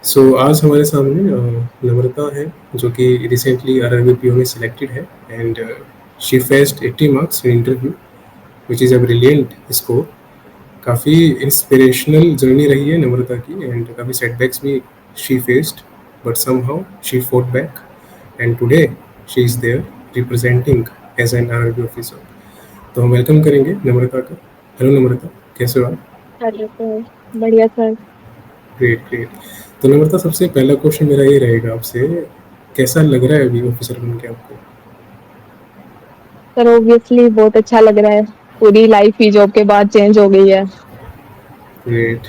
आज हमारे सामने नम्रता है, जो कि रिसेंटली आरआरबी में सिलेक्टेड है and she faced 80 marks in interview which is a brilliant score. काफ़ी इंस्पिरेशनल जर्नी रही है नम्रता की एंड काफ़ी सेटबैक्स भी she faced, but somehow she fought back and today she is there representing as an RRB officer. तो हम welcome करेंगे नम्रता का। हेलो नम्रता, कैसे हो आप? Hello sir. बढ़िया सर। Great great. तो नम्रता, सबसे पहला क्वेश्चन मेरा ये रहेगा आपसे, कैसा लग रहा है अभी ऑफिसर बन के आपको? सर ऑब्वियसली बहुत अच्छा लग रहा है। पूरी लाइफ ही जॉब के बाद चेंज हो गई है। ग्रेट।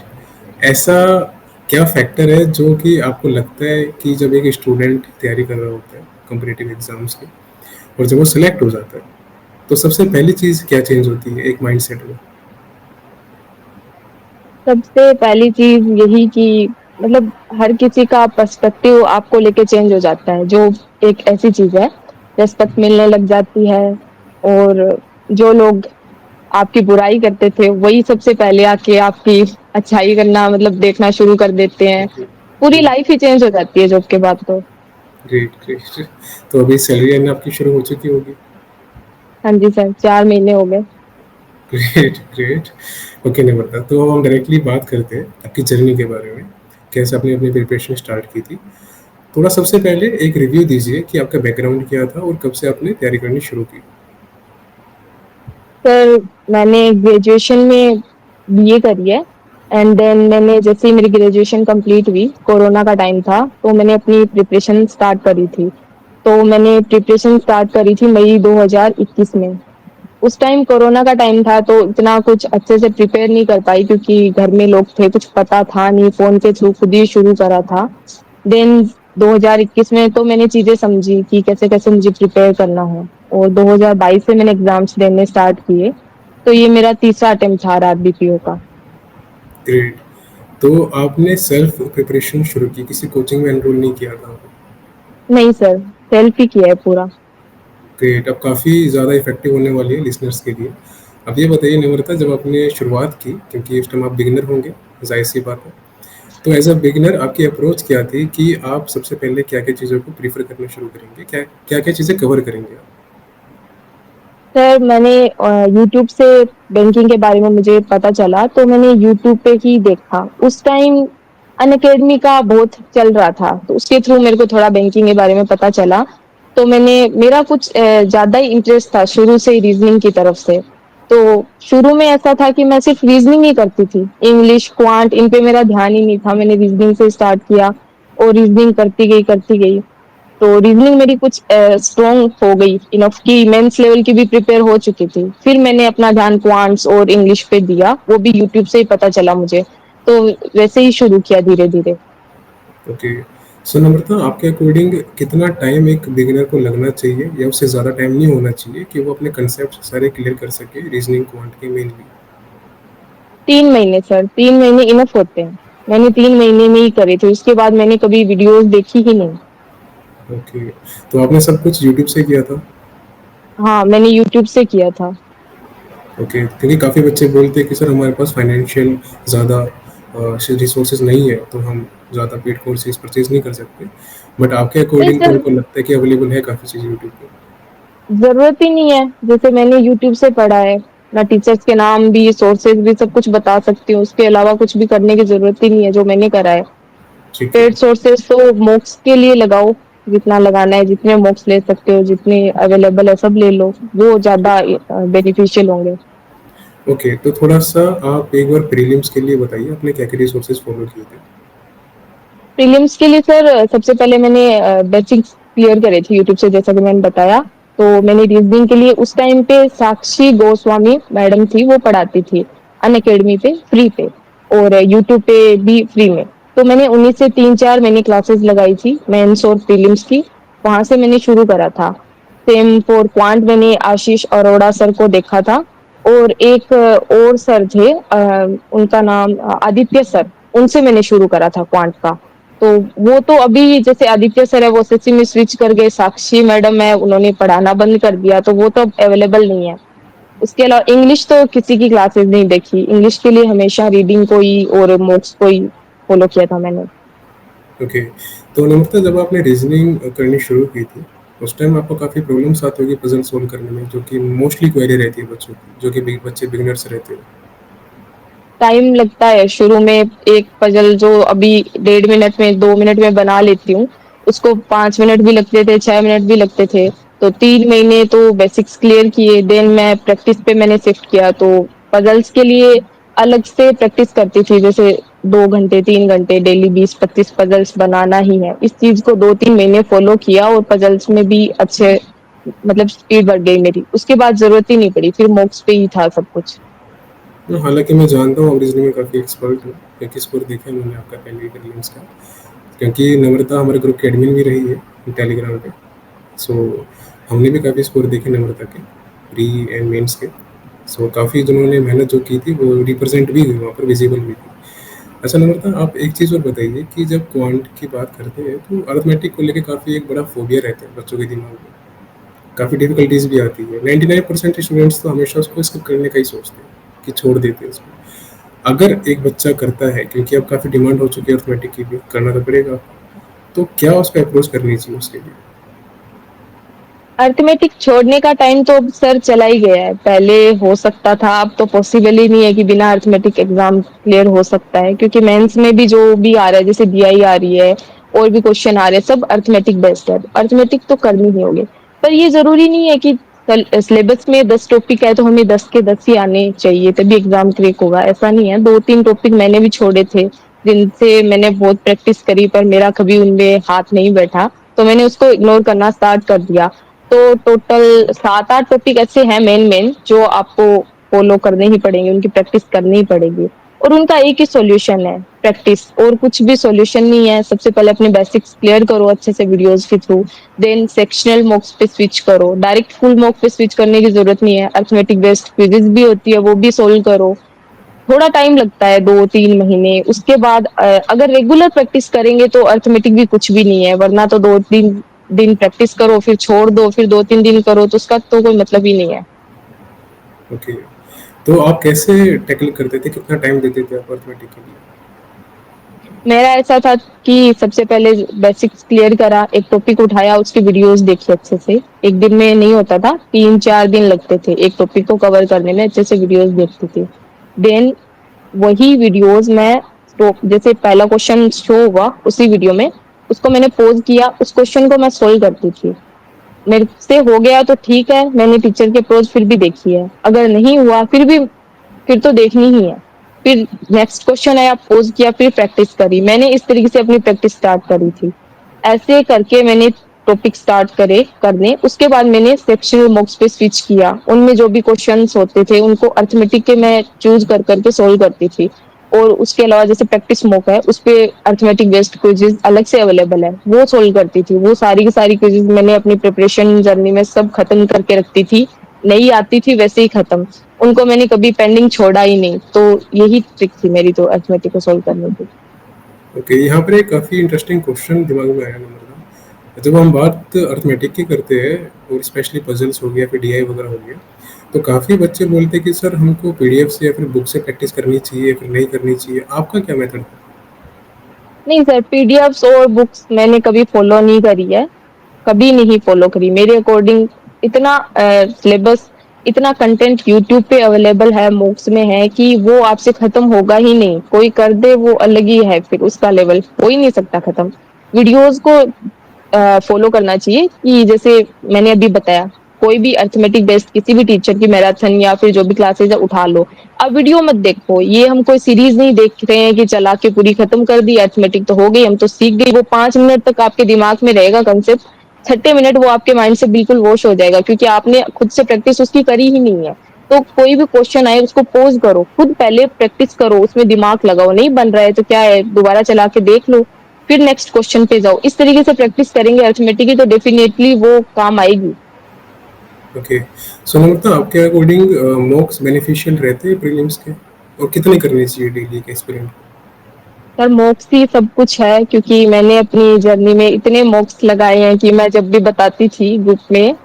ऐसा क्या फैक्टर है जो कि आपको लगता है कि जब एक स्टूडेंट तैयारी कर रहा होता है कॉम्पिटिटिव एग्जाम्स की और जब वो सिलेक्ट हो जाता है, तो सबसे पहली चीज़ क्या चेंज होती है एक माइंडसेट में? सबसे पहली चीज यही कि मतलब हर किसी का पर्सपेक्टिव आपको लेके चेंज हो जाता है, जो एक ऐसी चीज है। रिस्पेक्ट मिलने लग जाती है। और जो लोग आपकी बुराई करते थे वही सबसे पहले आके आपकी अच्छाई करना मतलब देखना शुरू कर देते हैं। पूरी लाइफ ही चेंज हो जाती है जॉब के बाद तो। Great great. तो अभी सैलरी आना आपकी शुरू हो चुकी होगी। हाँ जी सर, 4 महीने हो गए। Great great. ओके, नहीं पता तो हम डायरेक्टली बात करते हैं आपकी जर्नी के बारे में, कैसे आपने अपनी प्रिपरेशन स्टार्ट की थी। थोड़ा सबसे पहले एक रिव्यू दीजिए कि आपका बैकग्राउंड क्या था और कब से आपने तैयारी करनी शुरू की। सर मैंने ग्रेजुएशन में बीए करी है। एंड देन मैंने जैसे ही मेरी ग्रेजुएशन कंप्लीट हुई, कोरोना का टाइम था, तो मैंने अपनी प्रिपरेशन स्टार्ट करी थी। तो मैंने प्रिपरेशन स्टार्ट करी थी मई 2021 में। उस टाइम कोरोना का टाइम था तो इतना कुछ अच्छे से प्रिपेयर नहीं कर पाई, क्योंकि घर में लोग थे, कुछ पता था नहीं, फोन के थ्रू खुद ही शुरू करा था। देन 2021 में तो मैंने चीजें समझी कि कैसे कैसे मुझे प्रिपेयर करना है। और 2022 से मैंने एग्जाम्स देने स्टार्ट किए। तो ये मेरा तीसरा अटेम्प्ट था आरबीपीओ का। ग्रेट। तो आपने सेल्फ प्रिपरेशन शुरू की, किसी कोचिंग में एनरोल नहीं किया था? नहीं सर, सेल्फ ही किया है पूरा। ग्रेट। अब काफ़ी ज़्यादा इफेक्टिव होने वाली है लिसनर्स के लिए। अब ये बताइए निम्रता, जब आपने शुरुआत की, क्योंकि इस टाइम आप बिगिनर होंगे, जाहिर सी बात है, तो एज अ बिगिनर आपकी अप्रोच क्या थी कि आप सबसे पहले क्या क्या चीज़ों को प्रीफर करना शुरू करेंगे, क्या क्या क्या चीज़ें कवर करेंगे आप? सर मैंने यूट्यूब से बैंकिंग के बारे में मुझे पता चला, तो मैंने यूट्यूब पे ही देखा। उस टाइम अनअकैडमी का बहुत चल रहा था, तो उसके थ्रू मेरे को थोड़ा बैंकिंग के बारे में पता चला। तो मैंने मेरा कुछ ज्यादा ही इंटरेस्ट था शुरू से ही रीजनिंग की तरफ से। तो शुरू में ऐसा था कि मैं सिर्फ रीजनिंग ही करती थी, इंग्लिश क्वांट इन पे मेरा ध्यान ही नहीं था। मैंने रीजनिंग से स्टार्ट किया और रीजनिंग करती गई। तो रीजनिंग मेरी कुछ स्ट्रॉन्ग हो गई इनफ की मेंस लेवल की भी प्रिपेयर हो चुकी थी। फिर मैंने अपना ध्यान क्वांट्स और इंग्लिश पे दिया, वो भी यूट्यूब से ही पता चला मुझे। तो वैसे ही शुरू किया धीरे धीरे। ओके। सो नम्रता, आपके अकॉर्डिंग कितना टाइम एक बिगिनर को लगना चाहिए या उससे ज़्यादा टाइम नहीं होना चाहिए कि वो अपने कंसेप्ट सारे क्लियर कर सके रीजनिंग क्वांट के मेनली? 3 महीने सर, 3 महीने इनफ होते हैं। मैंने 3 महीने में ही करे थे, उसके बाद मैंने कभी वीडियोस देखी ही नहीं। ओके। तो आपने सब कुछ यूट्यूब से किया था? हाँ, मैंने यूट्यूब से किया था। ओके, क्योंकि काफ़ी बच्चे बोलते हैं कि सर हमारे पास फाइनेंशियल ज़्यादा रिसोर्सेज नहीं है, तो हम ज़्यादा पेड कोर्सेज परचेज नहीं कर सकते, बट आपके नहीं अकॉर्डिंग तो सर, उनको लगता है कि अवेलेबल है काफ़ी चीज़ यूट्यूब पे। जरूरत ही नहीं है। जैसे मैंने यूट्यूब से पढ़ा है, मैं टीचर्स के नाम भी सोर्सेज भी सब कुछ बता सकती हूँ। उसके अलावा कुछ भी करने की जरूरत ही नहीं है जो मैंने करा है। ठीक है। पेड सोर्सेज तो मॉक्स के लिए लगाओ, जितना लगाना है, जितने मॉक्स ले सकते हो, जितने अवेलेबल है सब ले लो, वो ठीक ज्यादा है। बेनिफिशियल होंगे। ओके, तो थोड़ा सा आप एक बार प्रीलिम्स के लिए बताइए आपने क्या क्या रिसोर्सेज फॉलो किए थे? प्रीलिम्स के लिए सर सबसे पहले मैंने बेसिक्स क्लियर करे थे यूट्यूब से, जैसा कि मैंने बताया। तो मैंने रीजनिंग के लिए उस टाइम पे साक्षी गोस्वामी मैडम थी, वो पढ़ाती थी अन अकेडमी पे फ्री पे, और यूट्यूब पे भी फ्री में। तो मैंने उन्हीं से 3-4 महीने क्लासेस लगाई थी मेंस और प्रीलिम्स की। वहां से मैंने शुरू करा था। सेम फॉर क्वांट मैंने आशीष अरोड़ा सर को देखा था। और एक और सर थे, उनका नाम आदित्य सर। उनसे मैंने शुरू करा था क्वांट का। तो वो तो अभी जैसे आदित्य सर है वो एसएससी में स्विच कर गए, साक्षी मैडम है उन्होंने पढ़ाना बंद कर दिया, तो वो तो अब अवेलेबल नहीं है। उसके अलावा इंग्लिश तो किसी की क्लासेस नहीं देखी। इंग्लिश के लिए हमेशा रीडिंग को ही और मोक्स को ही फॉलो किया था मैंने। ओके। तो नम्रता, जब आपने रीज़निंग करनी शुरू की थी, उस टाइम आपको काफ़ी प्रॉब्लम्स आती होगी पज़ल सॉल्व करने में, जो कि मोस्टली क्वेरी रहती है बच्चों की, जो कि बच्चे बिगिनर्स रहते हैं। टाइम लगता है शुरू में। एक पजल जो अभी 1.5 मिनट में 2 मिनट में बना लेती हूँ, उसको 5 मिनट भी लगते थे, 6 मिनट भी लगते थे। तो 3 महीने तो बेसिक्स क्लियर किए, देन मैं प्रैक्टिस पे मैंने शिफ्ट किया। तो पजल्स के लिए अलग से प्रैक्टिस करती थी, जैसे 2 घंटे 3 घंटे डेली 20-25 पजल्स बनाना ही है। इस चीज को 2-3 महीने फॉलो किया और पजल्स में भी अच्छे मतलब स्पीड बढ़ गई मेरी। उसके बाद जरूरत ही नहीं पड़ी, फिर मॉक्स पे ही था सब कुछ। हालाँकि मैं जानता हूँ आप रीज़निंग में काफ़ी एक्सपर्ट हो, क्योंकि स्कोर देखा है मैंने आपका पहले ही प्रीलिम्स का। क्योंकि नम्रता हमारे ग्रुप की एडमिन भी रही है टेलीग्राम पे। सो हमने भी काफ़ी स्कोर देखे नम्रता के, प्री एंड मेंस के। सो काफ़ी जिन्होंने मेहनत जो की थी वो रिप्रेज़ेंट भी हुई वहाँ पर, विज़िबल भी थी। अच्छा नम्रता, आप एक चीज़ और बताइए कि जब क्वांट की बात करते हैं तो अरिथमेटिक को लेके काफ़ी एक बड़ा फ़ोबिया रहता है बच्चों के दिमाग में। काफ़ी डिफ़िकल्टीज़ भी आती है। 99% स्टूडेंट्स तो हमेशा उसको स्किप करने का ही सोचते हैं, कि छोड़ देते हैं उसको। अगर एक बच्चा करता है, क्योंकि अब काफ़ी डिमांड हो चुकी है अरिथमेटिक की भी, करना तो पड़ेगा, तो क्या उस पे अप्रोच करनी चाहिए उसके लिए? अर्थमेटिक छोड़ने का टाइम तो अब सर चला ही गया है। पहले हो सकता था, अब तो पॉसिबल ही नहीं है कि बिना अर्थमेटिक एग्जाम क्लियर हो सकता है, क्योंकि मेंस में भी जो भी आ रहा है, जैसे बीआई आ रही है और भी क्वेश्चन आ रहे हैं, सब अर्थमेटिक बेस्ड है। अर्थमेटिक तो करनी ही होगी। पर ये जरूरी नहीं है कि सिलेबस में 10 टॉपिक है तो हमें 10 के 10 ही आने चाहिए तभी एग्जाम क्रैक होगा, ऐसा नहीं है। 2-3 टॉपिक मैंने भी छोड़े थे जिनसे मैंने बहुत प्रैक्टिस करी, पर मेरा कभी उनमें हाथ नहीं बैठा, तो मैंने उसको इग्नोर करना स्टार्ट कर दिया। तो टोटल 7-8 टॉपिक ऐसे हैं मेन मेन जो आपको फॉलो करने ही पड़ेंगे, उनकी प्रैक्टिस करनी ही पड़ेगी। और उनका एक ही सॉल्यूशन है, प्रैक्टिस, और कुछ भी सॉल्यूशन नहीं है। सबसे पहले अपने बेसिक्स क्लियर करो अच्छे से वीडियोस के थ्रू, देन सेक्शनल मॉक्स पे स्विच करो। डायरेक्ट फुल मॉक पे स्विच करने की जरूरत नहीं है, अर्थमेटिक बेस्ड क्विजेस भी होती है, वो भी सोल्व करो। थोड़ा टाइम लगता है, 2-3 महीने। उसके बाद अगर रेगुलर प्रैक्टिस करेंगे तो अर्थमेटिक भी कुछ भी नहीं है, वरना तो 2-3 दिन प्रैक्टिस करो फिर छोड़ दो, फिर 2-3 दिन करो, तो उसका तो कोई मतलब ही नहीं है। ओके। तो आप कैसे टैकल करते थे? कितना टाइम देते थे आप अरिथमेटिक के लिए? मेरा ऐसा था कि सबसे पहले बेसिक्स क्लियर करा, एक टॉपिक उठाया, उसकी वीडियोस देखी अच्छे से। एक दिन में नहीं होता था, 3-4 दिन लगते थे एक टॉपिक को कवर करने में, अच्छे से वीडियोस देखती थी। देन वही वीडियोस मैं, तो जैसे पहला क्वेश्चन शो हुआ उसी वीडियो में, उसको मैंने पोज किया, उस क्वेश्चन को मैं सोल्व करती थी। मेरे से हो गया तो ठीक है, मैंने टीचर के अप्रोच फिर भी देखी है। अगर नहीं हुआ फिर तो देखनी ही है। फिर नेक्स्ट क्वेश्चन आया, पोज किया, फिर प्रैक्टिस करी। मैंने इस तरीके से अपनी प्रैक्टिस स्टार्ट करी थी। ऐसे करके मैंने टॉपिक स्टार्ट करे करने। उसके बाद मैंने सेक्शनल मॉक्स पे स्विच किया, उनमें जो भी क्वेश्चंस होते थे उनको अर्थमेटिक के मैं चूज कर करके सोल्व करती थी। और उसके अलावा जैसे प्रैक्टिस मॉक है, उस पे अर्थमेटिक बेस्ड क्विजेज अलग से अवेलेबल है, वो सोल्व करती थी। वो सारी की सारी क्विजेज मैंने अपनी प्रिपरेशन जर्नी में सब खत्म करके रखती थी। नहीं आती थी वैसे ही खत्म, उनको मैंने कभी पेंडिंग छोड़ा ही नहीं। तो यही ट्रिक थी मेरी तो अर्थमेटिक को सोल्व करने की। ओके, यहाँ पर एक काफ़ी इंटरेस्टिंग क्वेश्चन दिमाग में आया नम्रता। जब हम बात अरिथमेटिक की करते हैं, और स्पेशली पजल्स हो गया, फिर डीआई वगैरह हो गया, तो काफ़ी बच्चे बोलते हैं कि सर हमको पीडीएफ से या फिर बुक से प्रैक्टिस करनी चाहिए या फिर नहीं करनी चाहिए। आपका क्या मेथड है? नहीं सर, पीडीएफ्स और बुक्स मैंने कभी फॉलो नहीं करी है, कभी नहीं फॉलो करी। मेरे अकॉर्डिंग इतना सिलेबस, इतना कंटेंट यूट्यूब पे अवेलेबल है, मूक्स में है, कि वो आपसे खत्म होगा ही नहीं। कोई कर दे वो अलग ही है, फिर उसका लेवल हो ही नहीं सकता खत्म। वीडियोस को फॉलो करना चाहिए, कि जैसे मैंने अभी बताया, कोई भी अर्थमेटिक बेस्ड किसी भी टीचर की मैराथन या फिर जो भी क्लासेज है उठा लो। अब वीडियो मत देखो, ये हम कोई सीरीज नहीं देख रहे हैं कि चला के पूरी खत्म कर दी, अर्थमेटिक तो हो गई, हम तो सीख गई। वो 5 मिनट तक आपके दिमाग में रहेगा कंसेप्ट, 6ठे मिनट वो आपके माइंड से बिल्कुल वॉश हो जाएगा, क्योंकि आपने खुद से प्रैक्टिस उसकी करी ही नहीं है। तो कोई भी क्वेश्चन आए उसको पोज करो, खुद पहले प्रैक्टिस करो, उसमें दिमाग लगाओ। नहीं बन रहा है तो क्या है, दोबारा चला के देख लो, फिर नेक्स्ट क्वेश्चन पे जाओ। इस तरीके से प्रैक्टिस करेंगे अर्थमेटिक की, तो डेफिनेटली वो काम आएगी। ओके। सो नम्रता, आपके अकॉर्डिंग मॉक्स बेनिफिशियल रहते हैं प्रीलिम्स के, और कितने करने चाहिए डेली के एक्सपेरिमेंट? सर मॉक्स ही सब कुछ है, क्योंकि मैंने अपनी जर्नी में इतने मॉक्स लगाए हैं कि मैं जब भी बताती थी ग्रुप में,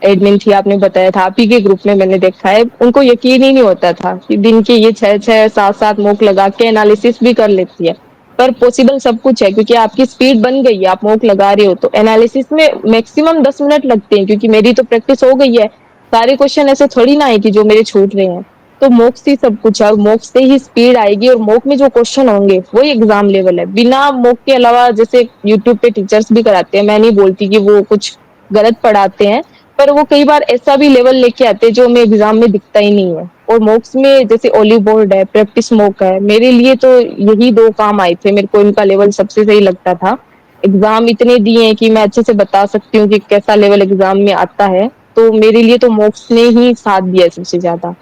एडमिन थी आपने बताया था, आप ही के ग्रुप में मैंने देखा है, उनको यकीन ही नहीं होता था कि दिन के ये 6-6 7-7 मॉक लगा के एनालिसिस भी कर लेती है। पर पॉसिबल सब कुछ है क्योंकि आपकी स्पीड बन गई है, आप मॉक लगा रहे हो तो एनालिसिस में मैक्सिमम 10 मिनट लगते हैं क्योंकि मेरी तो प्रैक्टिस हो गई है। सारे क्वेश्चन ऐसे थोड़ी ना है कि जो मेरे छूट रहे हैं। तो मॉक से ही सब कुछ है और मॉक से ही स्पीड आएगी और मॉक में जो क्वेश्चन होंगे वही एग्जाम लेवल है। बिना मॉक के अलावा जैसे यूट्यूब पे टीचर्स भी कराते हैं, मैं नहीं बोलती कि वो कुछ गलत पढ़ाते हैं, पर वो कई बार ऐसा भी लेवल लेके आते हैं जो हमें एग्जाम में दिखता ही नहीं है। और मॉक्स में जैसे ओली बोर्ड है, प्रैक्टिस मॉक है, मेरे लिए तो यही दो काम आए थे। मेरे को इनका लेवल सबसे सही लगता था। एग्जाम इतने दिए हैं कि मैं अच्छे से बता सकती हूँ कि कैसा लेवल एग्जाम में आता है। तो मेरे लिए तो मॉक्स ने ही साथ दिया है सबसे ज्यादा।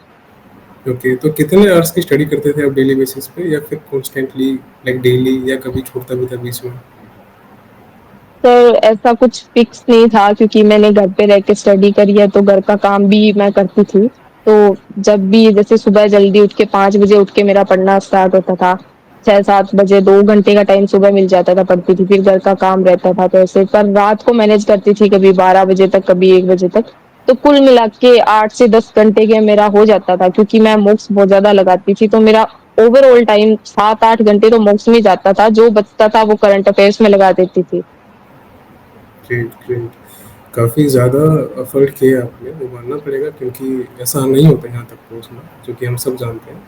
ओके, तो कितने आवर्स की स्टडी करते थे आप डेली बेसिस पे, या फिर कॉन्स्टेंटली, लाइक डेली, या कभी छूटता भी था बीच में? सर ऐसा कुछ फिक्स नहीं था क्योंकि मैंने घर पे रह के स्टडी करी है तो घर का काम भी मैं करती थी। तो जब भी जैसे सुबह जल्दी उठ के 5 बजे उठ के मेरा पढ़ना स्टार्ट होता था, 6-7 बजे 2 घंटे का टाइम सुबह मिल जाता था, पढ़ती थी, फिर घर का काम रहता था तो ऐसे, पर रात को मैनेज करती थी कभी 12 बजे तक, कभी 1 बजे तक। तो कुल मिला के 8 से 10 घंटे के मेरा हो जाता था क्योंकि मैं मुक्स बहुत ज्यादा लगाती थी। तो मेरा ओवरऑल टाइम 7-8 घंटे तो मुक्स में जाता था, जो बचता था वो करंट अफेयर्स में लगा देती थी। Great, great. काफ़ी ज़्यादा एफर्ट किए आपने, वो मानना पड़ेगा, क्योंकि ऐसा नहीं होता यहाँ तक पहुँचना, जो कि हम सब जानते हैं।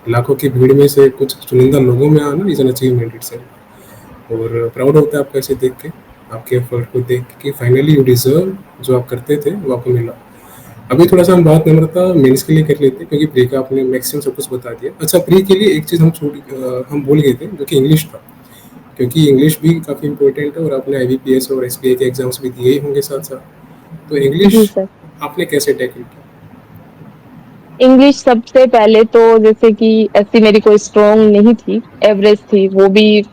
लाखों की भीड़ में से कुछ चुनिंदा लोगों में आना इज़ एन अचीवमेंट इटसेल्फ। और प्राउड होता है आपको ऐसे देख के, आपके एफर्ट को देख के, कि फाइनली यू डिज़र्व जो आप करते थे वो आपको मिला। अभी थोड़ा-सा हम बात नम्रता मेंस के लिए कर लेते हैं, क्योंकि प्री का आपने मैक्सिमम सब कुछ बता दिया। अच्छा, प्री के लिए एक चीज़ हम भूल गए थे, जो कि इंग्लिश था। क्योंकि इंग्लिश भी काफ़ी इम्पोर्टेंट है, और आपने आईबीपीएस और एसबीआई के एग्ज़ाम्स भी दिए ही होंगे साथ-साथ। तो इंग्लिश जी सर। आपने कैसे टैकल की? इंग्लिश सबसे पहले तो जैसे कि ऐसी मेरी कोई स्ट्रॉन्ग नहीं थी, एवरेज थी, वो भी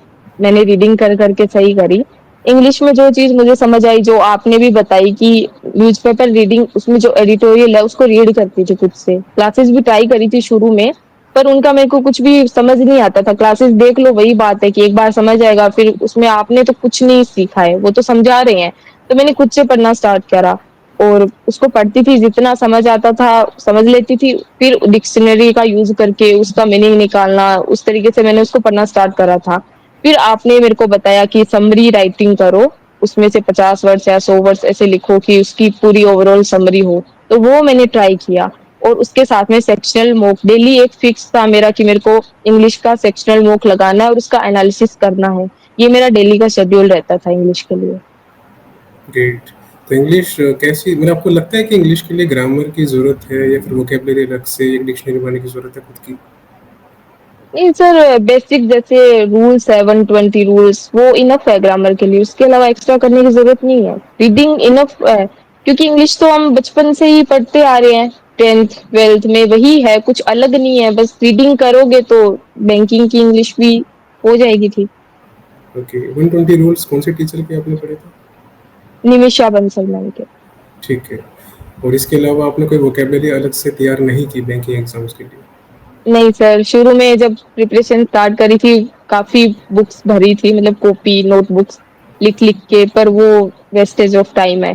मैंने रीडिंग कर करके सही करी। इंग्लिश में जो चीज मुझे समझ आई, जो आपने भी बताई कि न्यूज़पेपर रीडिंग, उसमें जो एडिटोरियल है उसको रीड करती थी खुद से। क्लासेस भी ट्राई करी थी शुरू में, पर उनका मेरे को कुछ भी समझ नहीं आता था। क्लासेस देख लो, वही बात है कि एक बार समझ आएगा, फिर उसमें आपने तो कुछ नहीं सीखा है, वो तो समझा रहे हैं। तो मैंने खुद से पढ़ना स्टार्ट करा और उसको पढ़ती थी, जितना समझ आता था समझ लेती थी, फिर डिक्शनरी का यूज करके उसका मीनिंग निकालना, उस तरीके से मैंने उसको पढ़ना स्टार्ट करा था। फिर आपने मेरे को बताया कि समरी राइटिंग करो, उसमें से 50 वर्ड्स या 100 वर्ड्स ऐसे लिखो कि उसकी पूरी ओवरऑल समरी हो। तो वो मैंने ट्राई किया। और उसके साथ में सेक्शनल मॉक डेली एक फिक्स था मेरा कि मेरे को इंग्लिश का सेक्शनल मॉक लगाना है और उसका एनालिसिस करना है। ये मेरा डेली का शेड्यूल रहता था इंग्लिश के लिए। ग्रेट। तो इंग्लिश कैसी, मतलब आपको लगता है कि इंग्लिश के लिए ग्रामर की ज़रूरत है, या फिर वोकेबलरी अलग से एक डिक्शनरी बनाने की ज़रूरत है खुद की? नहीं सर, बेसिक जैसे रूल्स है, 120 रूल्स, वो इनफ है ग्रामर के लिए। उसके अलावा एक्स्ट्रा करने की जरूरत नहीं है, रीडिंग इनफ है क्योंकि इंग्लिश तो हम बचपन से ही पढ़ते आ रहे हैं। 10th 12th में वही है, कुछ अलग नहीं है, बस रीडिंग करोगे तो बैंकिंग की इंग्लिश भी हो जाएगी ठीक। ओके, 120 रूल्स कौन से टीचर के आपने पढ़े थे? निमिषा बंसल मैम के। ठीक है। और इसके अलावा आपने कोई वोकेबलरी अलग से तैयार नहीं की बैंकिंग एग्जाम्स के लिए? नहीं सर, शुरू में जब प्रिपरेशन स्टार्ट करी थी, काफी बुक्स भरी थी, मतलब कॉपी नोटबुक्स लिख लिख के, पर वो वेस्टेज ऑफ टाइम है।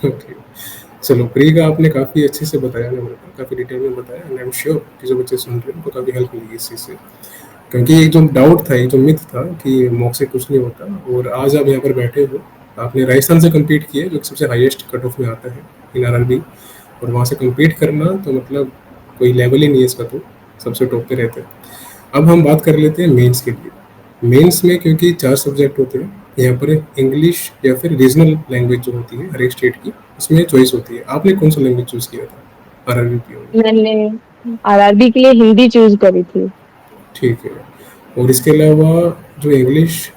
ओके। चलो, प्री का आपने काफ़ी अच्छे से बताया ना, मेरे को काफ़ी डिटेल में बताया, एंड आई एम श्योर कि जो बच्चे सुन रहे हैं उनको काफ़ी हेल्प मिलेगी इस चीज़ से। क्योंकि एक जो डाउट था, एक जो मिथ था कि मॉक से कुछ नहीं होता, और आज आप यहाँ पर बैठे हो, आपने राजस्थान से कम्पीट किया, जो कि सबसे हाईएस्ट कट ऑफ में आता है इन आरआरबी। और वहाँ से कम्पीट करना तो मतलब कोई लेवल ही नहीं है इसका, तो सबसे टॉप पे रहते हैं। अब हम बात कर लेते हैं मेंस के लिए। मेंस में क्योंकि 4 सब्जेक्ट होते हैं, यहाँ पर इंग्लिश या फिर रीजनल लैंग्वेज जो होती है हर एक स्टेट की, उसमें चॉइस होती है। आपने कौन सा लैंग्वेज चूज़ किया था आरआरबी पीओ में? मैंने आरआरबी के लिए हिंदी चूज करी थी। ठीक है। और इसके अलावा जो इंग्लिश,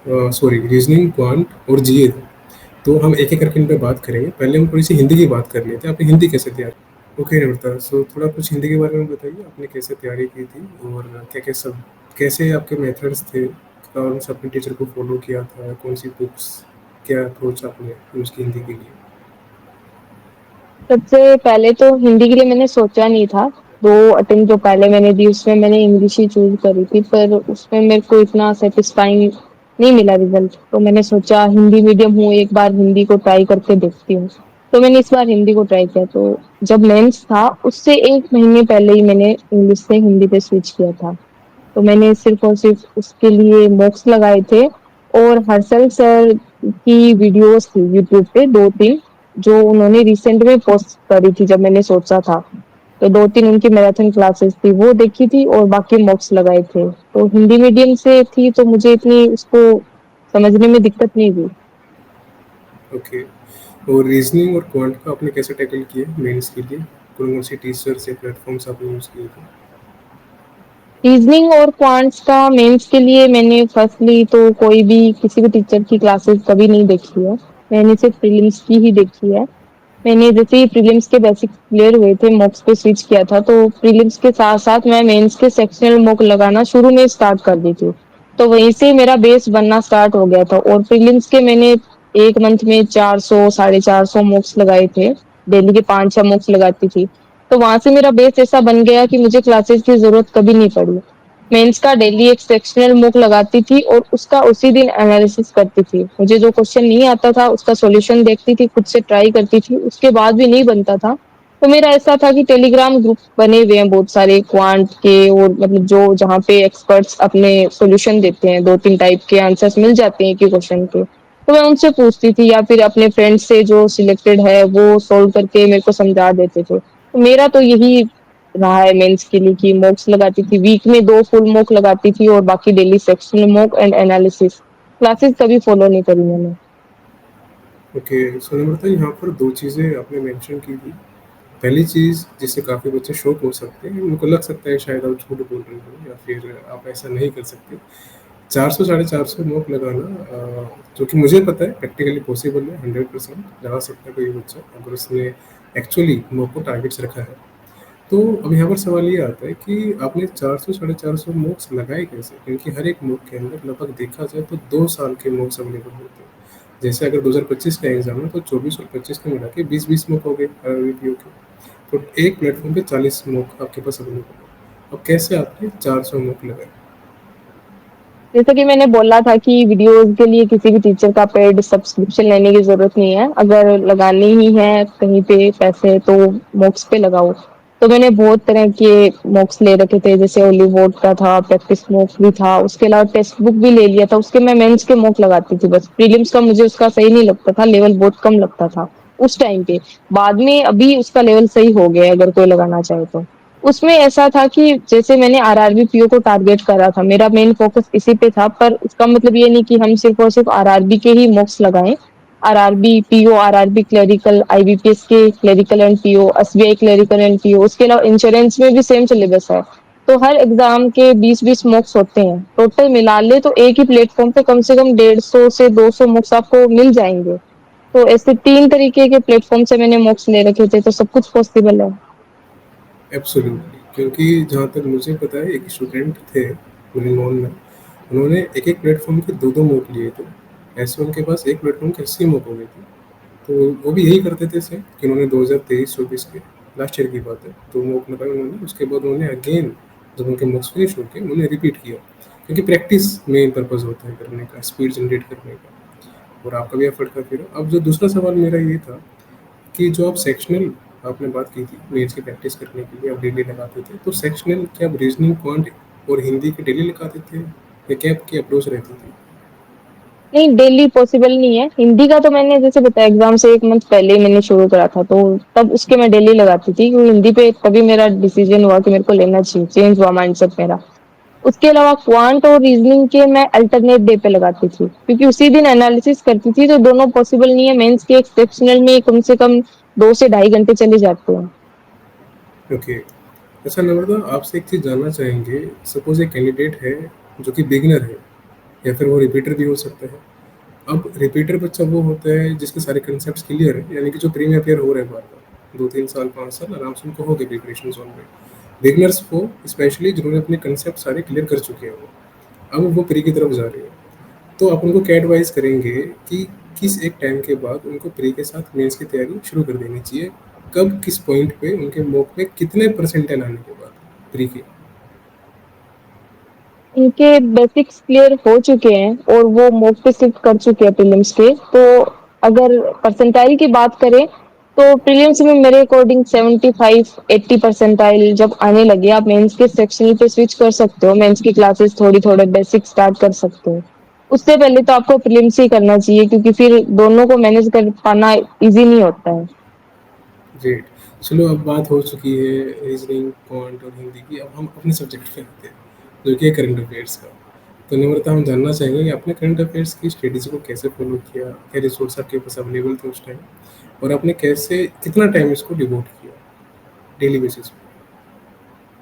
सॉरी, रीजनिंग, क्वांट और जीए था, तो हम एक एक करके इन पे बात करेंगे। पहले हम थोड़ी सी हिंदी की बात कर लेते हैं। आपने हिंदी कैसे तैयार? ओके निवृत्ता, सो थोड़ा कुछ हिंदी के बारे में बताइए, आपने कैसे तैयारी की थी, और क्या क्या सब, कैसे आपके मेथड्स थे, कौन सा अपने टीचर को फॉलो किया था, कौन सी बुक्स, क्या अप्रोच आपने यूज़ की हिंदी के लिए? सबसे पहले तो हिंदी के लिए मैंने सोचा नहीं था। 2 अटेम्प्ट जो पहले मैंने दी उसमें मैंने इंग्लिश ही चूज करी थी, पर उसमें मेरे को इतना सेटिस्फाइंग नहीं मिला रिजल्ट। तो मैंने सोचा हिंदी मीडियम हूँ, एक बार हिंदी को ट्राई करके देखती हूँ। तो मैंने इस बार हिंदी को ट्राई किया। तो जब मेंस था उससे 1 महीने पहले ही मैंने इंग्लिश से हिंदी पे स्विच किया था। तो मैंने सिर्फ़ और सिर्फ़ उसके लिए मॉक्स लगाए थे और हर्षल सर की वीडियोज़ थी यूट्यूब पे 2-3 जो उन्होंने रिसेंट में पोस्ट करी थी जब मैंने सोचा था। तो 2-3 उनकी मैराथन क्लासेस थी, वो देखी थी और बाकी मॉक्स लगाए थे। तो हिंदी मीडियम से थी तो मुझे इतनी उसको समझने में दिक्कत नहीं हुई। ओके। और रीजनिंग और क्वांट का आपने कैसे टैकल किया मेंस के लिए? कौन-कौन से टीचर्स या प्लेटफ़ॉर्म्स आपने यूज़ किए थे? रीजनिंग और क्वांट्स का मेंस के लिए मैंने फर्स्टली तो कोई भी किसी भी टीचर की क्लासेस कभी नहीं देखी है। मैंने सिर्फ प्रीलिम्स की ही देखी है। मैंने जैसे ही प्रीलिम्स के बेसिक्स क्लियर हुए थे मॉक्स पे स्विच किया था तो प्रीलिम्स के साथ साथ मैं मेंस के सेक्शनल मॉक लगाना शुरू में स्टार्ट कर दी थी। तो वहीं से मेरा बेस बनना स्टार्ट हो गया था और प्रीलिम्स के मैंने एक मंथ में 400 450 मॉक्स लगाए थे। डेली के 5-6 मॉक्स लगाती थी। तो वहां से मेरा बेस ऐसा बन गया कि मुझे क्लासेस की जरूरत कभी नहीं पड़ी। मेंस का डेली एक सेक्शनल मूक लगाती थी और उसका उसी दिन एनालिसिस करती थी। मुझे जो क्वेश्चन नहीं आता था उसका सॉल्यूशन देखती थी, खुद से ट्राई करती थी, उसके बाद भी नहीं बनता था तो मेरा ऐसा था कि टेलीग्राम ग्रुप बने हुए हैं बहुत सारे क्वांट के और मतलब जो जहाँ पे एक्सपर्ट्स अपने सॉल्यूशन देते हैं 2-3 टाइप के आंसर्स मिल जाते हैं एक ही क्वेश्चन के। तो मैं उनसे पूछती थी या फिर अपने फ्रेंड से जो सिलेक्टेड है वो सोल्व करके मेरे को समझा देते थे। तो मेरा तो यही रहा है मेंस के लिए कि मॉक्स लगाती थी वीक में 2 फुल मॉक लगाती थी और बाकी daily sectional mock and analysis classes कभी फॉलो नहीं करी मैंने। ओके, सो नम्रता यहाँ पर 2 चीज़ें आपने मेंशन की थी। पहली चीज़ जिससे काफ़ी बच्चे शॉक हो सकते हैं, उनको लग सकता है शायद आप झूठ बोल रहे हो या फिर आप ऐसा नहीं कर सकते। 400 साढ़े 400 नोक लगाना जो कि मुझे पता है प्रैक्टिकली पॉसिबल है, 100% लगा सकता है कोई बच्चा अगर उसने एक्चुअली नोक को टारगेट्स रखा है। तो अब यहाँ पर सवाल ये आता है कि आपने 400 साढ़े 400 मूक्स लगाए कैसे? क्योंकि हर एक मूक के अंदर लगभग देखा जाए तो 2 साल के मूक्स अवेलेबल होते हैं। जैसे अगर 2025 का एग्ज़ाम है तो 24 और 25 को मिला के 20-20 मूक हो गए आरआरबी के। तो एक प्लेटफ़ॉर्म पे 40 मूक आपके पास अवेलेबल है। अब कैसे आपने 400 मूक लगाए? जैसा कि मैंने बोला था कि वीडियोस के लिए किसी भी टीचर का पेड सब्सक्रिप्शन लेने की जरूरत नहीं है। अगर लगानी ही है कहीं पे पैसे तो मॉक्स पे लगाओ। तो मैंने बहुत तरह के मॉक्स ले रखे थे जैसे हॉलीवुड का था, प्रैक्टिस मॉक भी था, उसके अलावा टेक्स्ट बुक भी ले लिया था। उसके मैं मेंस के मॉक लगाती थी बस। प्रीलिम्स का मुझे उसका सही नहीं लगता था, लेवल बहुत कम लगता था उस टाइम पे। बाद में अभी उसका लेवल सही हो गया है अगर कोई लगाना चाहे तो। उसमें ऐसा था कि जैसे मैंने आरआरबी पीओ को टारगेट करा था मेरा मेन फोकस इसी पे था पर उसका मतलब ये नहीं कि हम सिर्फ और सिर्फ आरआरबी के ही मॉक्स लगाएं। RRB PO RRB clerical IBPS के clerical and PO SBI clerical and PO उसके अलावा इंश्योरेंस में भी सेम सिलेबस है। तो हर एग्जाम के 20-20 मॉक्स होते हैं टोटल मिला ले तो एक ही प्लेटफॉर्म पे कम से कम 150 से 200 मॉक्स आपको मिल जाएंगे। तो ऐसे 3 तरीके के प्लेटफॉर्म से मैंने मॉक्स ले रखे थे तो सब कुछ पॉसिबल है। एब्सोल्युटली, क्योंकि जहाँ तक मुझे पता है एक स्टूडेंट थे मेरे नॉन में, उन्होंने एक-एक प्लेटफ़ॉर्म के 2-2 मूक लिए थे। ऐसे उनके पास एक प्लेटफ़ॉर्म के 80 मूक हो गए थे। तो वो भी यही करते थे सेम कि उन्होंने 2023-24 के लास्ट ईयर की बात है, तो मूक लगाए उन्होंने, उसके बाद उन्होंने अगेन जब उनके मूक्स फिनिश हो गए, उन्होंने रिपीट किया। क्योंकि प्रैक्टिस मेन पर्पज़ होता है करने का, स्पीड जनरेट करने का और आपका भी एफर्ट काफ़ी रहा। अब जो दूसरा सवाल मेरा ये था कि जो आप सेक्शनल आपने बात की थी मेंस की प्रैक्टिस करने के लिए आप डेली लगाते थे, तो सेक्शनल क्या आप रीजनिंग, क्वांट और हिंदी के डेली लगाते थे या क्या आपकी अप्रोच रहती थी? नहीं डेली पॉसिबल नहीं है। हिंदी का तो मैंने जैसे बताया एग्जाम से 1 मंथ पहले ही मैंने शुरू करा था तो तब उसके मैं डेली लगाती थी क्योंकि हिंदी पे तभी मेरा डिसीजन हुआ कि मेरे को लेना चाहिए, चेंज हुआ माइंडसेट मेरा। उसके अलावा क्वांट और रीजनिंग के मैं अल्टरनेट डे पे लगाती थी क्योंकि उसी दिन एनालिसिस करती थी तो दोनों पॉसिबल नहीं है। मेंस के एक सेक्शनल में कम से कम 2 से ढाई घंटे चले जाते हैं। ओके। अच्छा नम्रता, आपसे एक चीज़ जानना चाहेंगे, सपोज एक कैंडिडेट है जो कि बिगिनर है या फिर वो रिपीटर भी हो सकता है। अब रिपीटर बच्चा वो होता है जिसके सारे कंसेप्ट क्लियर है, यानी कि जो प्रीमियर प्लेयर हो रहे हैं बार बार 2-3 साल 5 साल आराम से उनको हो गए प्रिपरेशन जोन में। बिगनर्स को स्पेशली जिन्होंने अपने कंसेप्ट सारे क्लियर कर चुके हैं वो, अब वो प्री की तरफ जा रहे हैं। तो आप उनको क्या एडवाइस करेंगे कि किस एक टाइम के बाद उनको प्री के साथ मेंस की तैयारी शुरू कर देनी चाहिए? कब किस पॉइंट पे उनके मॉक में कितने परसेंटाइल आने के बाद प्री के? इनके बेसिक्स क्लियर हो चुके हैं और वो मॉक पे शिफ्ट कर चुके हैं प्रीलिम्स के। तो अगर परसेंटाइल की बात करें तो प्रीलिम्स में मेरे अकॉर्डिंग 75-80 परसेंटाइल जब आने लगे, आप मेंस के सेक्शन पे स्विच कर सकते हो, मेंस की क्लासेस थोड़ी थोड़े बेसिक स्टार्ट कर सकते हो। उससे पहले तो आपको प्रीलिम्स ही करना चाहिए, क्योंकि फिर दोनों को मैनेज कर पाना इजी नहीं होता है। ग्रेट। चलो अब बात हो चुकी है रीजनिंग, क्वांट और हिंदी की, अब हम अपने सब्जेक्ट पे आते हैं जो कि है करंट अफेयर्स का। तो निम्रता, हम जानना चाहेंगे कि आपने करंट अफेयर्स की स्ट्रेटेजी को कैसे फॉलो किया, क्या रिसोर्स आपके पास अवेलेबल थे उस टाइम, और आपने कैसे कितना टाइम इसको डिवोट किया डेली बेसिस पे?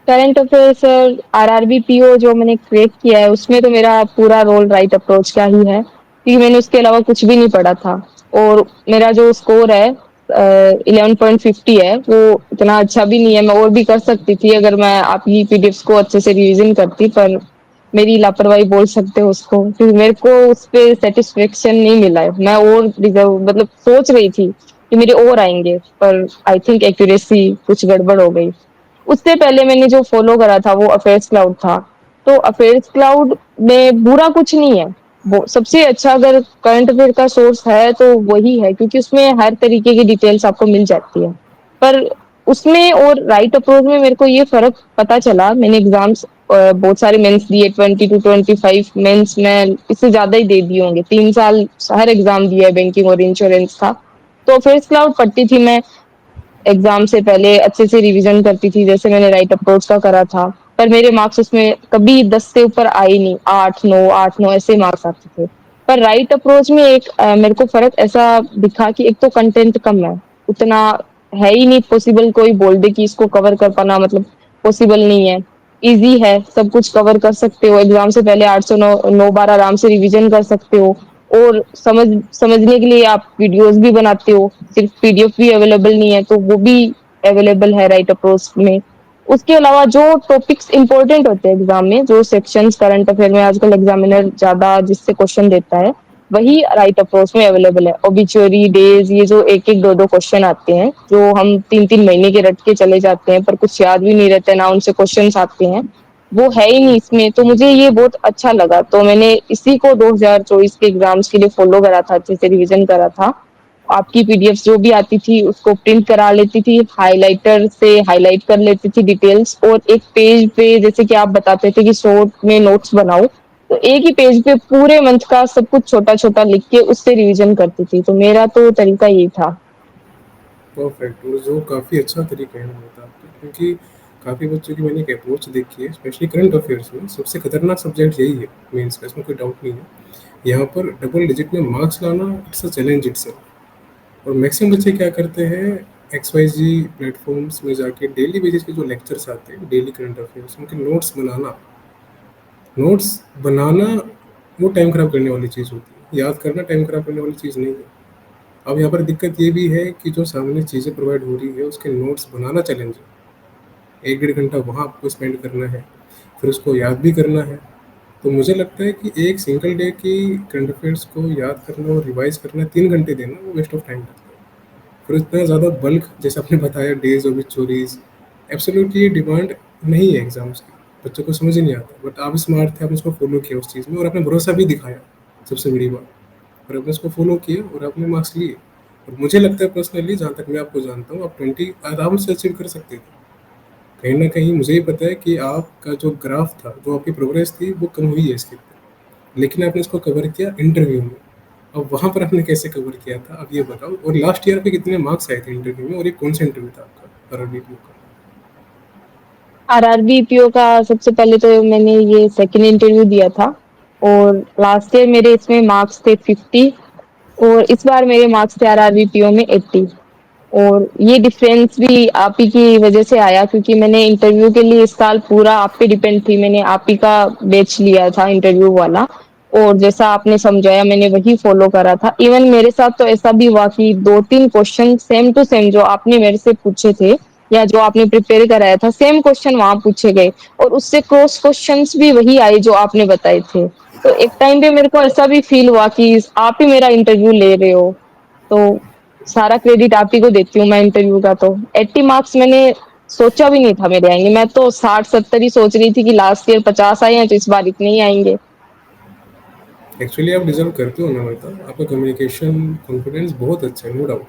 Current affairs sir, RRB PO जो मैंने क्रिएट किया है उसमें तो मेरा पूरा रोल राइट अप्रोच का ही है, क्योंकि मैंने उसके अलावा कुछ भी नहीं पढ़ा था। और मेरा जो स्कोर है 11.50 है, वो इतना अच्छा भी नहीं है। मैं और भी कर सकती थी अगर मैं आपकी पीडीएफ को अच्छे से रिवीजन करती, पर मेरी लापरवाही बोल सकते हो उसको, क्योंकि मेरे को उस पे सेटिस्फेक्शन नहीं मिला है। मैं और डिजर्व मतलब सोच रही थी कि मेरे और आएंगे, पर आई थिंक एक्यूरेसी कुछ गड़बड़ हो गई। उससे पहले मैंने जो फॉलो करा था वो अफेयर्स क्लाउड था। तो अफेयर्स क्लाउड में बुरा कुछ नहीं है, वो सबसे अच्छा अगर करंट अफेयर का सोर्स है तो वही है, क्योंकि उसमें हर तरीके की डिटेल्स आपको मिल जाती है। पर उसमें और राइट अप्रोच में मेरे को ये फर्क पता चला। मैंने एग्जाम्स बहुत सारे मेंस दिए, 20 to 25 मेंस में इससे ज्यादा ही दे दिए होंगे, 3 साल हर एग्जाम दिया है, बैंकिंग और इंश्योरेंस का। तो अफेयर्स क्लाउड पढ़ती थी मैं, एग्जाम से पहले अच्छे से रिवीजन करती थी, जैसे मैंने राइट अप्रोच का करा था। पर मेरे मार्क्स उसमें कभी 10 से ऊपर आए नहीं, 8-9 ऐसे मार्क्स आते थे। पर राइट अप्रोच में एक मेरे को फर्क ऐसा दिखा कि एक तो कंटेंट कम है, उतना है ही नहीं पॉसिबल कोई बोल दे कि इसको कवर कर पाना मतलब पॉसिबल नहीं है। इजी है, सब कुछ कवर कर सकते हो, एग्जाम से पहले 809 बार आराम से रिवीजन कर सकते हो। और समझने के लिए आप वीडियोस भी बनाते हो, सिर्फ पीडीएफ भी अवेलेबल नहीं है तो वो भी अवेलेबल है राइट अप्रोच में। उसके अलावा जो टॉपिक्स इंपॉर्टेंट होते हैं एग्जाम में, जो सेक्शंस करंट अफेयर में आजकल एग्जामिनर ज्यादा जिससे क्वेश्चन देता है, वही राइट अप्रोच में अवेलेबल है। ओबिचुअरी डेज, ये जो एक एक दो दो क्वेश्चन आते हैं जो हम 3-3 महीने के रट के चले जाते हैं, पर कुछ याद भी नहीं रहते ना उनसे क्वेश्चन आते हैं, वो है ही नहीं इसमें। तो मुझे ये बहुत अच्छा लगा, तो मैंने इसी को 2024 के एग्जाम्स के लिए फॉलो करा था, अच्छे से रिवीजन करा था। आपकी पीडीएफ जो भी आती थी उसको प्रिंट करा लेती थी, हाइलाइटर से हाईलाइट कर लेती थी डिटेल्स, और एक पेज पे जैसे कि आप बताते थे कि शॉर्ट में नोट्स बनाओ, तो एक ही पेज पे पूरे मंथ का सब कुछ छोटा छोटा लिख के उससे रिवीजन करती थी। तो मेरा तो तरीका यही था। परफेक्ट। और जो काफ़ी अच्छा तरीका है होता है आपका, क्योंकि काफ़ी बच्चों की मैंने एक अप्रोच देखी है, स्पेशली करंट अफेयर्स में सबसे खतरनाक सब्जेक्ट यही है मेंस का, इसमें कोई डाउट नहीं है। यहाँ पर डबल डिजिट में मार्क्स लाना इट्स अ चैलेंज इटसेल्फ। और मैक्सिमम बच्चे क्या करते हैं, एक्स वाई जी प्लेटफॉर्म्स में जाके डेली बेसिस पे जो लेक्चर्स आते हैं डेली करंट अफेयर्स, उनके नोट्स बनाना वो टाइम खराब करने वाली चीज़ होती है, याद करना टाइम खराब करने वाली चीज़ नहीं है। अब यहाँ पर दिक्कत ये भी है कि जो सामने चीज़ें प्रोवाइड हो रही है उसके नोट्स बनाना चैलेंज है। 1 डेढ़ घंटा वहाँ आपको स्पेंड करना है, फिर उसको याद भी करना है। तो मुझे लगता है कि एक सिंगल डे की करंट अफेयर्स को याद करना और रिवाइज करना 3 घंटे देना वो वेस्ट ऑफ टाइम लगता है। फिर इतना ज़्यादा बल्क जैसे आपने बताया डेज ऑफ स्टोरीज, एब्सोल्युटली ये डिमांड नहीं है एग्जाम्स की। बच्चों को समझ ही नहीं आता, बट आप स्मार्ट थे, आपने उसको फॉलो किया उस चीज़ में और आपने भरोसा भी दिखाया, सबसे बड़ी बात। और आपने उसको फॉलो किया और आपने मार्क्स लिए। और मुझे लगता है पर्सनली, जहाँ तक मैं आपको जानता हूँ, आप 20 आराम से अचीव कर सकते थे। कहीं ना कहीं मुझे ही पता है कि आपका जो ग्राफ था, जो आपकी प्रोग्रेस थी, वो कम हुई है इसके ऊपर, लेकिन आपने इसको कवर किया इंटरव्यू में। अब वहाँ पर आपने कैसे कवर किया था, अब ये बताओ। और लास्ट ईयर पे कितने मार्क्स आए थे इंटरव्यू में, और ये कौन सा इंटरव्यू था आपका आरआरबी का? आरआरबी पीओ का सबसे पहले तो मैंने ये सेकंड इंटरव्यू दिया था, और लास्ट ईयर मेरे इसमें मार्क्स थे 50, और इस बार मेरे मार्क्स थे आरआरबी पीओ में 80। और ये डिफरेंस भी आप ही की वजह से आया, क्योंकि मैंने इंटरव्यू के लिए इस साल पूरा आप पे डिपेंड थी, मैंने आप ही का बैच लिया था इंटरव्यू वाला, और जैसा आपने समझाया मैंने वही फॉलो करा था। इवन मेरे साथ तो ऐसा भी हुआ कि 2-3 क्वेश्चन सेम टू सेम जो आपने मेरे से पूछे थे या जो आपने प्रिपेयर कराया था, सेम क्वेश्चन वहां पूछे गए, और उससे क्रॉस क्वेश्चंस भी वही आए जो आपने बताए थे। तो एक टाइम पे मेरे को ऐसा भी फील हुआ कि आप ही मेरा इंटरव्यू ले रहे हो। तो सारा क्रेडिट आप ही को देती हूँ मैं इंटरव्यू का। तो 80 मार्क्स मैंने सोचा भी नहीं था मेरे आएंगे, मैं तो 60-70 ही सोच रही थी कि लास्ट ईयर 50 आए हैं तो इस बार इतने ही आएंगे। एक्चुअली आप डिजर्व करते हो ना, मतलब आपका कम्युनिकेशन कॉन्फिडेंस बहुत अच्छा है, नो डाउट।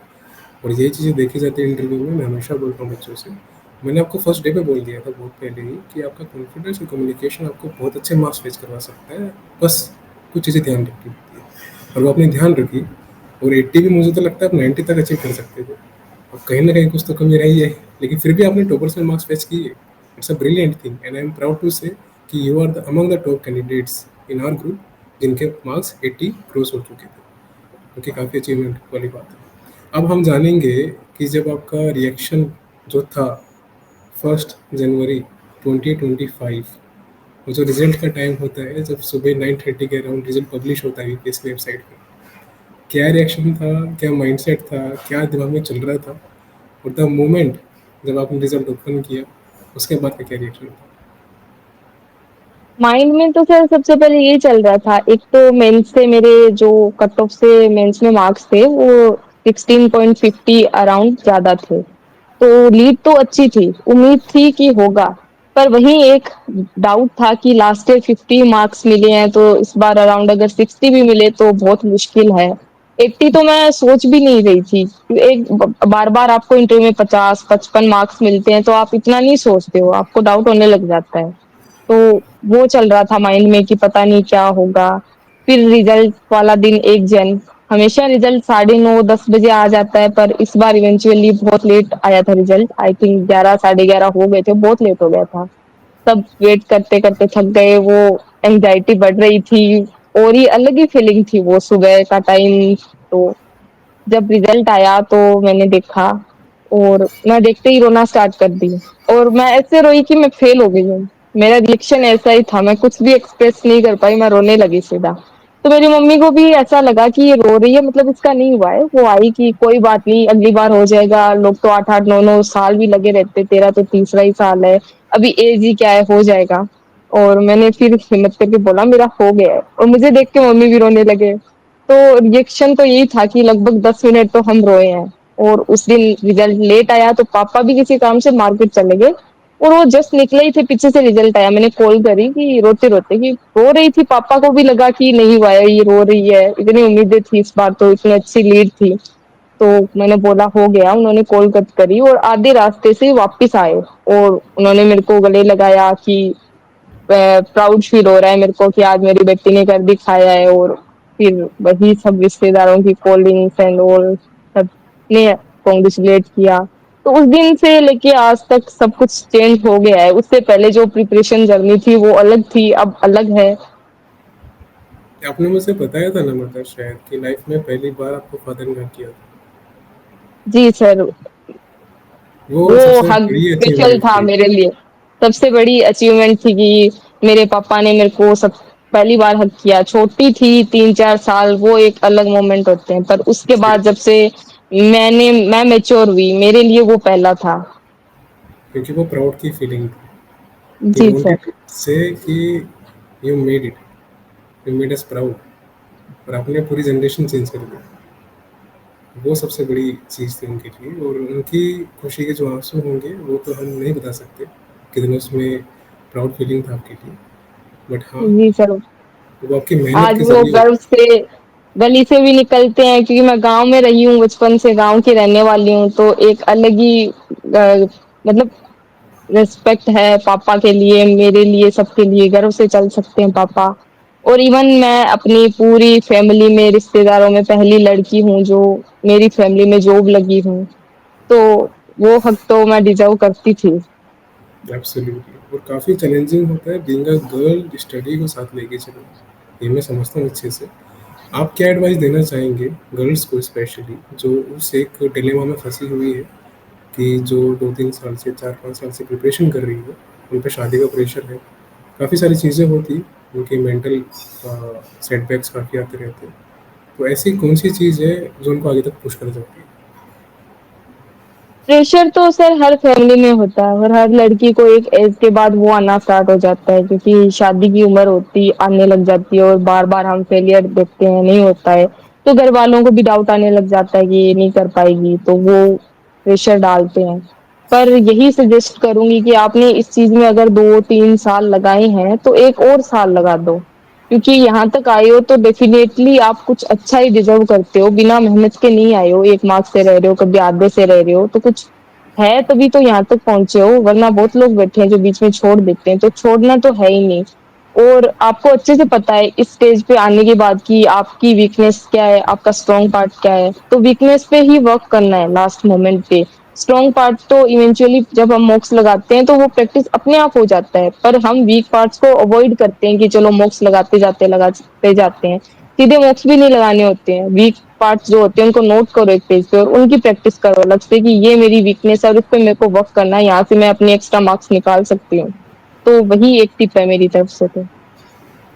और यही चीज़ें देखी जाती है इंटरव्यू में। मैं हमेशा बोलता हूँ बच्चों से, मैंने आपको फर्स्ट डे पे बोल दिया था बहुत पहले ही कि आपका कॉन्फिडेंस और कम्युनिकेशन आपको बहुत अच्छे मार्क्स फेच करवा सकता है, बस कुछ चीज़ें ध्यान रखनी होती है। और वो आपने ध्यान रखी, और 80 भी मुझे तो लगता है आप 90 तक अचीव कर सकते थे। अब कहीं ना कहीं कुछ तो कमी रही है, लेकिन फिर भी आपने टॉपर्स में मार्क्स फेच किए। It's a brilliant thing and I am proud to say कि you are the among the top candidates in our group जिनके मार्क्स 80 क्रॉस हो चुके थे, जो कि काफ़ी अचीवमेंट वाली बात है। अब हम जानेंगे कि जब आपका रिएक्शन जो था 1 जनवरी 2025, वो जो रिजल्ट का टाइम होता है, जब सुबह 9:30 के अराउंड रिजल्ट पब्लिश होता है यूपीएससी की वेबसाइट पे, क्या रिएक्शन था, क्या माइंडसेट था, क्या दिमाग में चल रहा था, और द मोमेंट जब आपने रिजल्ट ओपन किया उसके बाद का क्या रिएक्शन था? माइंड में तो सर सबसे पहले यही चल रहा था। एक तो मेंस से मेरे जो कट ऑफ से मेंस में मार्क्स थे वो 16.50 अराउंड ज्यादा थे। तो लीड तो अच्छी थी, उम्मीद थी कि होगा। पर वहीं एक डाउट था कि लास्ट ईयर 50 मार्क्स मिले हैं तो इस बार अराउंड अगर 60 भी मिले तो बहुत मुश्किल है। 80 तो मैं सोच भी नहीं रही थी। एक बार बार आपको इंटरव्यू में 50-55 मार्क्स मिलते हैं तो आप इतना नहीं सोचते हो, आपको डाउट होने लग जाता है। तो वो चल रहा था माइंड में कि पता नहीं क्या होगा। फिर रिजल्ट वाला दिन 1 जन, हमेशा रिजल्ट 9:30-10 बजे आ जाता है, पर इस बार इवेंचुअली बहुत लेट आया था रिजल्ट। आई थिंक 11 साढ़े 11 हो गए थे, बहुत लेट हो गया था। सब वेट करते करते थक गए, वो एंजाइटी बढ़ रही थी। और ये अलग ही फीलिंग थी वो सुबह का टाइम। तो जब रिजल्ट आया तो मैंने देखा, और मैं देखते ही रोना स्टार्ट कर दी। और मैं ऐसे रोई कि मैं फेल हो गई हूँ। मेरा रिएक्शन ऐसा ही था, मैं कुछ भी एक्सप्रेस नहीं कर पाई, मैं रोने लगी सीधा। तो मेरी मम्मी को भी ऐसा लगा कि ये रो रही है, मतलब इसका नहीं हुआ है। वो आई कि कोई बात नहीं, अगली बार हो जाएगा। लोग तो 8-8 9-9 साल भी लगे रहते, तेरा तो तीसरा ही साल है, अभी एज ही क्या है, हो जाएगा। और मैंने फिर हिम्मत करके बोला मेरा हो गया है, और मुझे देख के मम्मी भी रोने लगे। तो रिएक्शन तो यही था कि लगभग 10 मिनट तो हम रोए हैं। और उस दिन रिजल्ट लेट आया तो पापा भी किसी काम से मार्केट चले गए, और वो जस्ट निकले ही थे, पीछे से रिजल्ट आया। मैंने कॉल करी कि रोते रोते कि रो रही थी, पापा को भी लगा कि नहीं हुआ है, ये रो रही है, इतनी उम्मीदें थी इस बार, तो इतनी अच्छी लीड थी। तो मैंने बोला हो गया। उन्होंने कॉल कट करी और आधे रास्ते से वापस आए, और उन्होंने मेरे को गले लगाया कि प्राउड फील हो रहा है मेरे को कि आज मेरी बेटी ने कर दिखाया है। और फिर वही सब रिश्तेदारों की कॉलिंग्स एंड ऑल, सबने कॉन्ग्रेचुलेट किया। तो उस दिन से लेके आज तक सब कुछ चेंज हो गया है। उससे पहले जो प्रिपरेशन जर्नी थी वो अलग थी, अब अलग है। आपने मुझसे बताया था ना मतलब शायद कि लाइफ में पहली बार आपको फादर ने हक किया था, जी सर। वो वो सबसे हग बड़ी स्पेशल अचीवमेंट था थी। मेरे लिए। सबसे बड़ी अचीवमेंट थी कि मेरे पापा ने मेरे को सब पहली बार हक किया। छोटी थी 3-4 साल, वो एक अलग मोमेंट होते हैं, पर उसके जी, बाद जब से मैं मैच्योर हुई, मेरे लिए वो पहला था। क्योंकि वो प्राउड की फीलिंग थी। ही जी सर। वांटेड टू से कि you made it, you made us proud, और आपने पूरी जनरेशन चेंज कर दी। वो सबसे बड़ी चीज़ थी उनके लिए, और उनकी खुशी के जो आंसू होंगे वो तो हम नहीं बता सकते कितने उसमें प्राउड फीलिंग था आपके लिए। बट हाँ, जी सर। वो आपकी मेहनत आज के वो जरिए। गर्व से गली से भी निकलते हैं, क्योंकि मैं गांव में रही हूँ, बचपन से गांव की रहने वाली हूँ। तो एक अलग ही मतलब रिस्पेक्ट है पापा के लिए, मेरे लिए, सबके लिए गर्व से चल सकते हैं पापा। और इवन मैं अपनी पूरी फैमिली में, रिश्तेदारों में पहली लड़की हूँ जो मेरी फैमिली में जॉब लगी हूँ। तो वो हक तो मैं डिजर्व करती थी। एब्सोल्युटली, और काफ़ी चैलेंजिंग होता है बीइंग अ गर्ल स्टडी को साथ लेके चलो, ये मैं समझता हूँ अच्छे से। आप क्या एडवाइस देना चाहेंगे गर्ल्स को स्पेशली, जो उस एक डिलेमा में फंसी हुई है कि जो 2-3 साल से 4-5 साल से प्रिपरेशन कर रही है, उन पे शादी का प्रेशर है, काफ़ी सारी चीज़ें होती, उनके मेंटल सेटबैक्स काफ़ी आते रहते हैं, तो ऐसी कौन सी चीज़ है जो उनको आगे तक पुश कर जाती है? प्रेशर तो सर हर फैमिली में होता है, और हर लड़की को एक एज के बाद वो आना स्टार्ट हो जाता है, क्योंकि शादी की उम्र होती आने लग जाती है, और बार बार हम फेलियर देखते हैं, नहीं होता है। तो घर वालों को भी डाउट आने लग जाता है कि ये नहीं कर पाएगी, तो वो प्रेशर डालते हैं। पर यही सजेस्ट करूंगी कि आपने इस चीज में अगर 2-3 साल लगाए हैं तो एक और साल लगा दो। क्योंकि यहाँ तक आए हो तो डेफिनेटली आप कुछ अच्छा ही डिजर्व करते हो, बिना मेहनत के नहीं आए हो, 1 मार्क्स से रह रहे हो, कभी आधे से रह रहे हो, तो कुछ है तभी तो यहाँ तक पहुँचे हो, वरना बहुत लोग बैठे हैं जो बीच में छोड़ देते हैं, तो छोड़ना तो है ही नहीं। और आपको अच्छे से पता है इस स्टेज पे आने के बाद कि आपकी वीकनेस क्या है, आपका स्ट्रॉन्ग पार्ट क्या है, तो वीकनेस पे ही वर्क करना है लास्ट मोमेंट पे। स्ट्रॉन्ग पार्ट तो इवेंचुअली जब हम मॉक्स लगाते हैं तो वो प्रैक्टिस अपने आप हो जाता है, पर हम वीक पार्ट्स को अवॉइड करते हैं कि चलो मॉक्स लगाते जाते हैं, सीधे मॉक्स भी नहीं लगाने होते हैं। वीक पार्ट्स जो होते हैं उनको नोट करो एक पेज पे और उनकी प्रैक्टिस करो अलग से कि ये मेरी वीकनेस है और इस पे मेरे को वर्क करना है, यहाँ से मैं अपने एक्स्ट्रा मार्क्स निकाल सकती हूँ। तो वही एक टिप है मेरी तरफ से तो।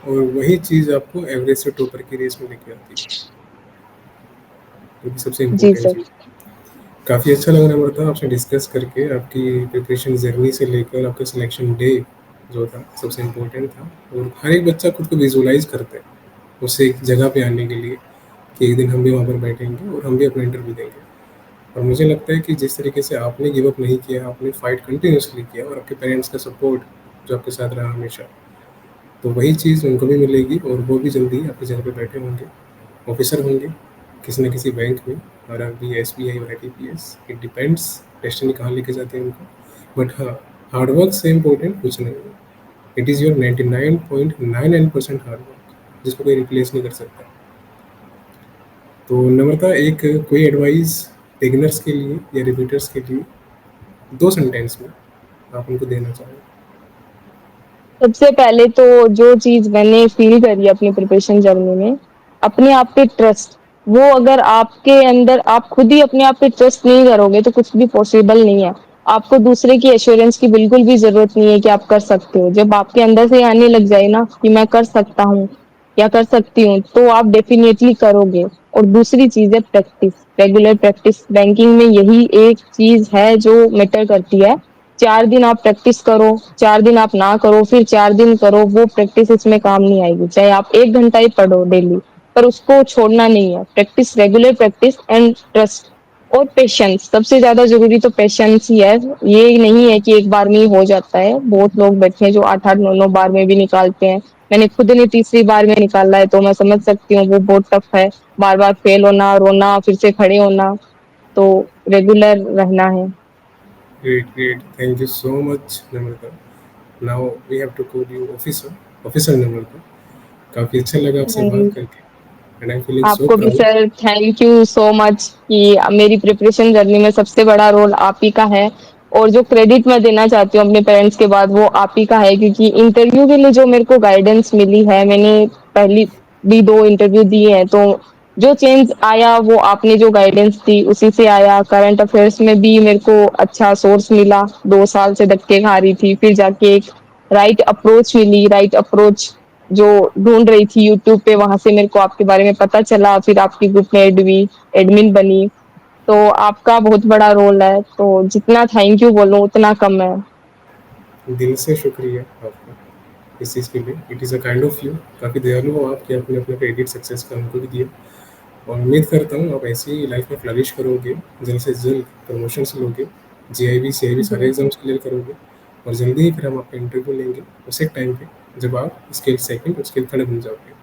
और वही चीज़ आपको एवरेज से टॉपर की रेस में लेके आती है, जो कि सबसे जी इम्पोर्टेंट सर। चीज़। काफ़ी अच्छा लग रहा था आपसे डिस्कस करके, आपकी प्रिपरेशन जर्नी से लेकर आपका सिलेक्शन डे जो था सबसे इम्पोर्टेंट था। और हर एक बच्चा खुद को विजुलाइज करता है उस एक जगह पे आने के लिए कि एक दिन हम भी वहाँ पर बैठेंगे और हम भी अपना इंटरव्यू देंगे। और मुझे लगता है कि जिस तरीके से आपने गिव अप नहीं किया, आपने फाइट कंटिन्यूसली किया और आपके पेरेंट्स का सपोर्ट जो आपके साथ रहा हमेशा, तो वही चीज़ उनको भी मिलेगी और वो भी जल्दी आपकी जगह पे बैठे होंगे, ऑफिसर होंगे किसी न किसी बैंक में, और अभी SBI और ITPS, इट डिपेंड्स डेस्टिनी कहाँ लेके जाते हैं उनको। बट हाँ, हार्डवर्क से इम्पोर्टेंट कुछ नहीं है। इट इज़ योर 99.99% हार्डवर्क, जिसको कोई रिप्लेस नहीं कर सकता। तो नम्रता, एक कोई एडवाइस बिगिनर्स के लिए या रिपीटर्स के लिए 2 सेंटेंस में आप उनको देना चाहें? सबसे पहले तो जो चीज मैंने फील करी अपनी प्रिपरेशन जर्नी में, अपने आप पे ट्रस्ट। वो अगर आपके अंदर आप खुद ही अपने आप पे ट्रस्ट नहीं करोगे तो कुछ भी पॉसिबल नहीं है। आपको दूसरे की एश्योरेंस की बिल्कुल भी जरूरत नहीं है कि आप कर सकते हो। जब आपके अंदर से आने लग जाए ना कि मैं कर सकता हूँ या कर सकती हूँ, तो आप डेफिनेटली करोगे। और दूसरी चीज है प्रैक्टिस, रेगुलर प्रैक्टिस। बैंकिंग में यही एक चीज है जो मैटर करती है। 4 दिन आप प्रैक्टिस करो, 4 दिन आप ना करो, फिर 4 दिन करो, वो प्रैक्टिस इसमें काम नहीं आएगी। चाहे आप 1 घंटा ही पढ़ो डेली, पर उसको छोड़ना नहीं है। Practice, regular practice and trust और पेशेंस। सबसे ज्यादा जरूरी तो पेशेंस ही है। ये नहीं है कि एक बार में ही हो जाता है। बहुत लोग बैठे हैं जो 8-8 9 9 बार में भी निकालते हैं। मैंने खुद ने तीसरी बार में निकाला है, तो मैं समझ सकती हूँ वो बहुत टफ है। बार बार फेल होना, रोना, फिर से खड़े होना, तो रेगुलर रहना है। Great, great, thank you so much Namrata. Now we have to call you officer, officer Namrata. काफ़ी अच्छा लगा आपसे बात करके, and I am feeling so आपको भी proud. Sir thank you so much कि मेरी प्रिपरेशन जर्नी में सबसे बड़ा रोल आप ही का है। और जो क्रेडिट मैं देना चाहती हूँ अपने पेरेंट्स के बाद, वो आप ही का है, क्योंकि इंटरव्यू के लिए जो मेरे को गाइडेंस मिली है, मैंने पहली भी 2 इंटरव्यू दिए हैं, तो जो चेंज आया वो आपने जो गाइडेंस दी उसी से आया। करंट अफेयर्स में भी मेरे को अच्छा सोर्स मिला, 2 साल से धक्के खा रही थी, फिर जाके एक राइट अप्रोच मिली, राइट अप्रोच जो ढूंढ रही थी यूट्यूब पे, वहां से मेरे को आपके बारे में पता चला, फिर आपकी ग्रुप में एडमिन बनी। तो आपका बहुत बड़ा रोल है, तो जितना थैंक यू बोलूं उतना कम है। दिल से शुक्रिया आपका इस चीज़ के लिए। It is a kind of you, काफ़ी दयालु हो आप कि आपने अपने क्रेडिट सक्सेस का हमको भी दिया। और उम्मीद करता हूँ आप ऐसे ही लाइफ में फ्लरिश करोगे, जल्द से जल्द प्रमोशंस लोगे, GIB CIB सारे एग्जाम्स क्लियर करोगे, और जल्दी ही फिर हम आपका इंटरव्यू लेंगे उस एक टाइम पे जब आप स्केल सेकंड और स्केल थर्ड बन जाओगे।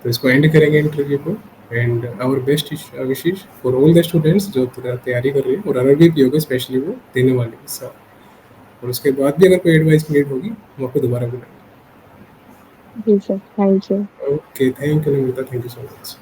तो इसको एंड करेंगे इंटरव्यू को। And our best wishes for all the students जो तैयारी कर रहे हैं और RRB होगा स्पेशली वो देने वाले हैं साथ। और उसके बाद भी अगर कोई एडवाइस नीड होगी हम आपको दोबारा बुलाएंगे। जी sir, thank you. Okay, thank you Nimita, thank you so much.